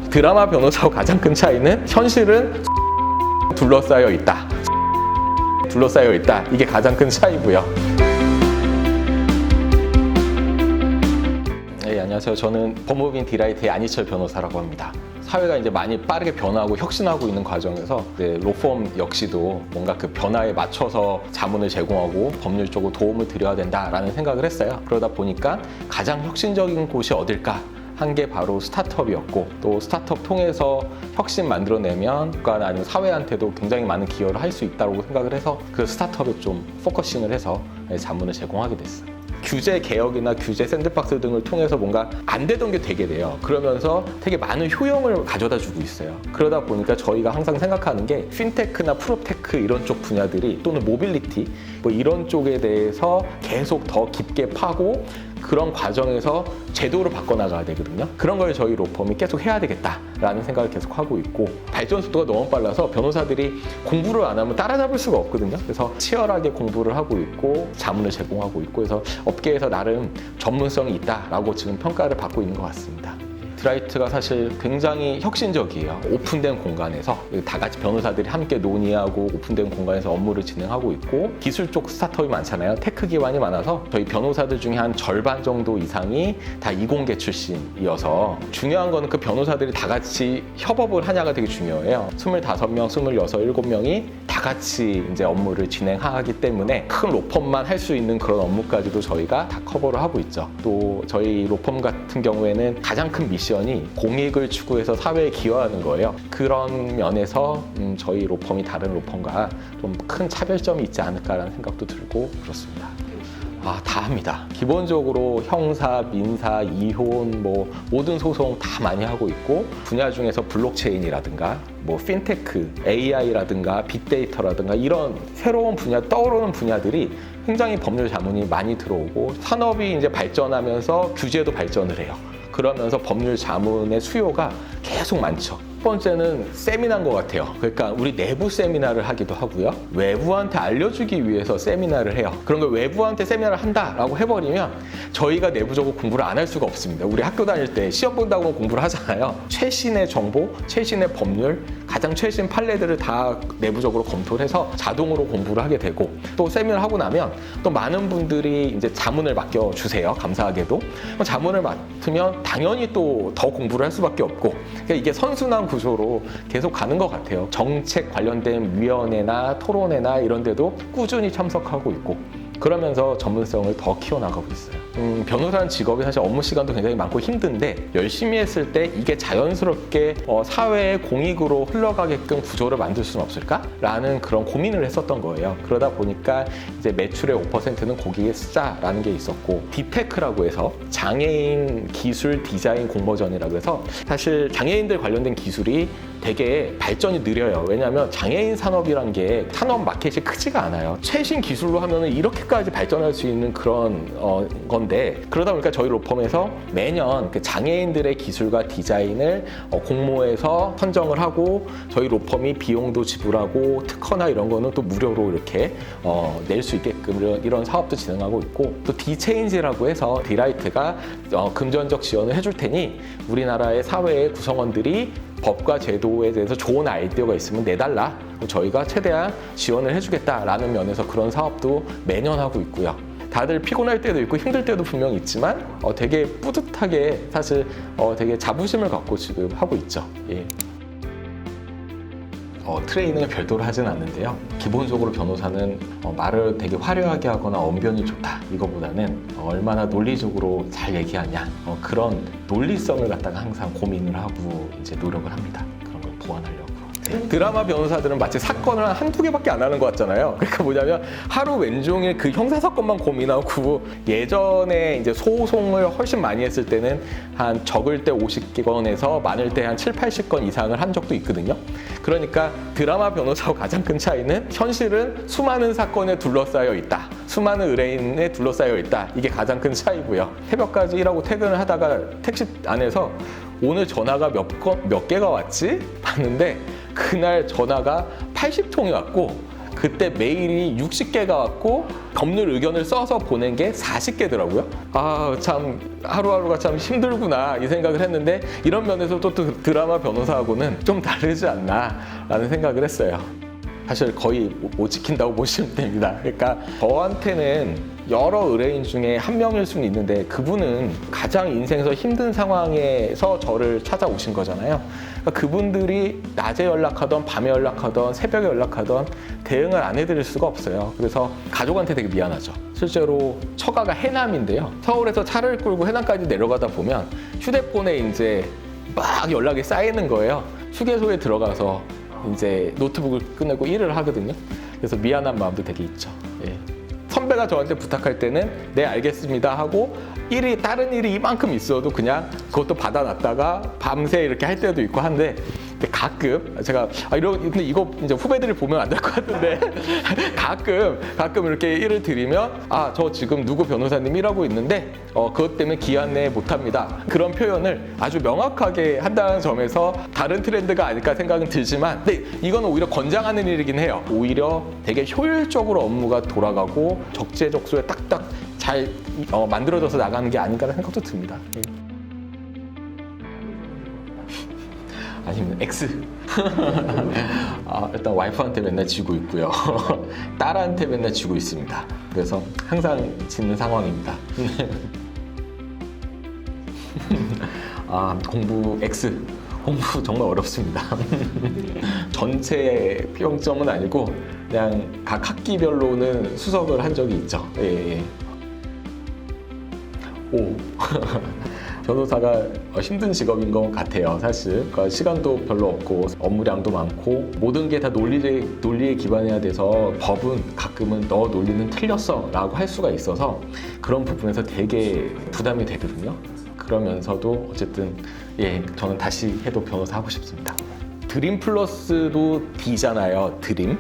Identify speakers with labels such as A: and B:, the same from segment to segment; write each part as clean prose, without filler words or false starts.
A: 드라마 변호사와 가장 큰 차이는 현실은 둘러싸여 있다. 둘러싸여 있다. 이게 가장 큰 차이고요. 네, 안녕하세요. 저는 법무법인 디라이트의 안희철 변호사라고 합니다. 사회가 이제 많이 빠르게 변화하고 혁신하고 있는 과정에서 로펌 역시도 뭔가 그 변화에 맞춰서 자문을 제공하고 법률적으로 도움을 드려야 된다라는 생각을 했어요. 그러다 보니까 가장 혁신적인 곳이 어딜까? 한 게 바로 스타트업이었고, 또 스타트업 통해서 혁신 만들어내면 국가나 아니면 사회한테도 굉장히 많은 기여를 할 수 있다고 생각을 해서 그 스타트업에 좀 포커싱을 해서 자문을 제공하게 됐어요. 규제 개혁이나 규제 샌드박스 등을 통해서 뭔가 안 되던 게 되게 돼요. 그러면서 되게 많은 효용을 가져다 주고 있어요. 그러다 보니까 저희가 항상 생각하는 게 핀테크나 프로테크 이런 쪽 분야들이, 또는 모빌리티 뭐 이런 쪽에 대해서 계속 더 깊게 파고 그런 과정에서 제도를 바꿔나가야 되거든요. 그런 걸 저희 로펌이 계속 해야 되겠다라는 생각을 계속 하고 있고, 발전 속도가 너무 빨라서 변호사들이 공부를 안 하면 따라잡을 수가 없거든요. 그래서 치열하게 공부를 하고 있고 자문을 제공하고 있고 해서 업계에서 나름 전문성이 있다라고 지금 평가를 받고 있는 것 같습니다. 디라이트가 사실 굉장히 혁신적이에요. 오픈된 공간에서 다 같이 변호사들이 함께 논의하고 오픈된 공간에서 업무를 진행하고 있고, 기술 쪽 스타트업이 많잖아요. 테크 기반이 많아서 저희 변호사들 중에 한 절반 정도 이상이 다 이공계 출신이어서, 중요한 거는 그 변호사들이 다 같이 협업을 하냐가 되게 중요해요. 25명, 26, 7명이 다 같이 이제 업무를 진행하기 때문에 큰 로펌만 할 수 있는 그런 업무까지도 저희가 다 커버를 하고 있죠. 또 저희 로펌 같은 경우에는 가장 큰 미션이 공익을 추구해서 사회에 기여하는 거예요. 그런 면에서 저희 로펌이 다른 로펌과 좀 큰 차별점이 있지 않을까라는 생각도 들고 그렇습니다. 다 합니다. 기본적으로 형사, 민사, 이혼, 뭐 모든 소송 다 많이 하고 있고, 분야 중에서 블록체인이라든가 뭐 핀테크, AI라든가 빅데이터라든가 이런 새로운 분야, 떠오르는 분야들이 굉장히 법률 자문이 많이 들어오고, 산업이 이제 발전하면서 규제도 발전을 해요. 그러면서 법률 자문의 수요가 계속 많죠. 첫 번째는 세미나인 것 같아요. 그러니까 우리 내부 세미나를 하기도 하고요. 외부한테 알려주기 위해서 세미나를 해요. 그런 걸 외부한테 세미나를 한다라고 해버리면 저희가 내부적으로 공부를 안 할 수가 없습니다. 우리 학교 다닐 때 시험 본다고 공부를 하잖아요. 최신의 정보, 최신의 법률, 가장 최신 판례들을 다 내부적으로 검토를 해서 자동으로 공부를 하게 되고, 또 세미나를 하고 나면 또 많은 분들이 이제 자문을 맡겨주세요. 감사하게도. 자문을 맡으면 당연히 또 더 공부를 할 수밖에 없고, 그러니까 이게 선순환 구조로 계속 가는 것 같아요. 정책 관련된 위원회나 토론회나 이런 데도 꾸준히 참석하고 있고, 그러면서 전문성을 더 키워나가고 있어요. 변호사는 직업이 사실 업무 시간도 굉장히 많고 힘든데, 열심히 했을 때 이게 자연스럽게 사회의 공익으로 흘러가게끔 구조를 만들 수는 없을까? 라는 그런 고민을 했었던 거예요. 그러다 보니까 이제 매출의 5%는 거기에 쓰자라는 게 있었고, 디테크라고 해서 장애인 기술 디자인 공모전이라고 해서, 사실 장애인들 관련된 기술이 되게 발전이 느려요. 왜냐하면 장애인 산업이란 게 산업 마켓이 크지가 않아요. 최신 기술로 하면은 이렇게까지 발전할 수 있는 그런 건데, 그러다 보니까 저희 로펌에서 매년 그 장애인들의 기술과 디자인을 공모해서 선정을 하고, 저희 로펌이 비용도 지불하고 특허나 이런 거는 또 무료로 이렇게 낼 수 있게끔 이런 사업도 진행하고 있고, 또 디체인지라고 해서 디라이트가 금전적 지원을 해줄 테니 우리나라의 사회의 구성원들이 법과 제도에 대해서 좋은 아이디어가 있으면 내달라, 저희가 최대한 지원을 해주겠다라는 면에서 그런 사업도 매년 하고 있고요. 다들 피곤할 때도 있고 힘들 때도 분명히 있지만 되게 뿌듯하게 사실 되게 자부심을 갖고 지금 하고 있죠. 예. 트레이닝을 별도로 하진 않는데요. 기본적으로 변호사는 말을 되게 화려하게 하거나 언변이 좋다, 이거보다는 얼마나 논리적으로 잘 얘기하냐, 그런 논리성을 갖다가 항상 고민을 하고 이제 노력을 합니다. 그런 걸 보완하려고. 드라마 변호사들은 마치 사건을 한두 개밖에 안 하는 것 같잖아요. 그러니까 뭐냐면 하루 왼종일 그 형사사건만 고민하고, 예전에 이제 소송을 훨씬 많이 했을 때는 한 적을 때 50건에서 많을 때 한 7, 80건 이상을 한 적도 있거든요. 그러니까 드라마 변호사와 가장 큰 차이는 현실은 수많은 사건에 둘러싸여 있다. 수많은 의뢰인에 둘러싸여 있다. 이게 가장 큰 차이고요. 새벽까지 일하고 퇴근을 하다가 택시 안에서 오늘 전화가 몇 개가 왔지? 봤는데 그날 전화가 80통이 왔고, 그때 메일이 60개가 왔고 법률 의견을 써서 보낸 게 40개더라고요. 아, 참 하루하루가 참 힘들구나 이 생각을 했는데 이런 면에서 또 드라마 변호사하고는 좀 다르지 않나라는 생각을 했어요. 사실 거의 못 지킨다고 보시면 됩니다. 그러니까 저한테는 여러 의뢰인 중에 한 명일 수는 있는데 그분은 가장 인생에서 힘든 상황에서 저를 찾아오신 거잖아요. 그러니까 그분들이 낮에 연락하던 밤에 연락하던 새벽에 연락하던 대응을 안 해드릴 수가 없어요. 그래서 가족한테 되게 미안하죠. 실제로 처가가 해남인데요. 서울에서 차를 끌고 해남까지 내려가다 보면 휴대폰에 이제 막 연락이 쌓이는 거예요. 휴게소에 들어가서 이제 노트북을 꺼내고 일을 하거든요. 그래서 미안한 마음도 되게 있죠. 예. 선배가 저한테 부탁할 때는 네 알겠습니다 하고 다른 일이 이만큼 있어도 그냥 그것도 받아놨다가 밤새 이렇게 할 때도 있고 한데 가끔 제가 근데 이거 이제 후배들이 보면 안 될 것 같은데 가끔 이렇게 일을 드리면 저 지금 누구 변호사님 일하고 있는데 그것 때문에 기한 내에 못합니다. 그런 표현을 아주 명확하게 한다는 점에서 다른 트렌드가 아닐까 생각은 들지만 근데 이거는 오히려 권장하는 일이긴 해요. 오히려 되게 효율적으로 업무가 돌아가고 적재적소에 딱딱 잘 만들어져서 나가는 게 아닌가라는 생각도 듭니다. 아니면 X. 일단 와이프한테 맨날 지고 있고요. 딸한테 맨날 지고 있습니다. 그래서 항상 지는 상황입니다. 공부 X. 공부 정말 어렵습니다. 전체 평점은 아니고 그냥 각 학기별로는 수석을 한 적이 있죠. 예. 오. 변호사가 힘든 직업인 것 같아요, 사실. 그러니까 시간도 별로 없고 업무량도 많고 모든 게 다 논리에 기반해야 돼서 법은 가끔은 너 논리는 틀렸어 라고 할 수가 있어서 그런 부분에서 되게 부담이 되거든요. 그러면서도 어쨌든 저는 다시 해도 변호사 하고 싶습니다. 드림 플러스도 D잖아요, 드림.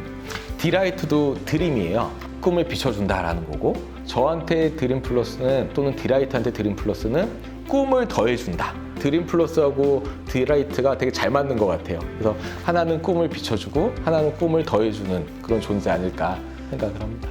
A: 디라이트도 드림이에요. 꿈을 비춰준다라는 거고 저한테 드림 플러스는 또는 디라이트한테 드림 플러스는 꿈을 더해준다. 드림 플러스하고 디라이트가 되게 잘 맞는 것 같아요. 그래서 하나는 꿈을 비춰주고 하나는 꿈을 더해주는 그런 존재 아닐까 생각을 합니다.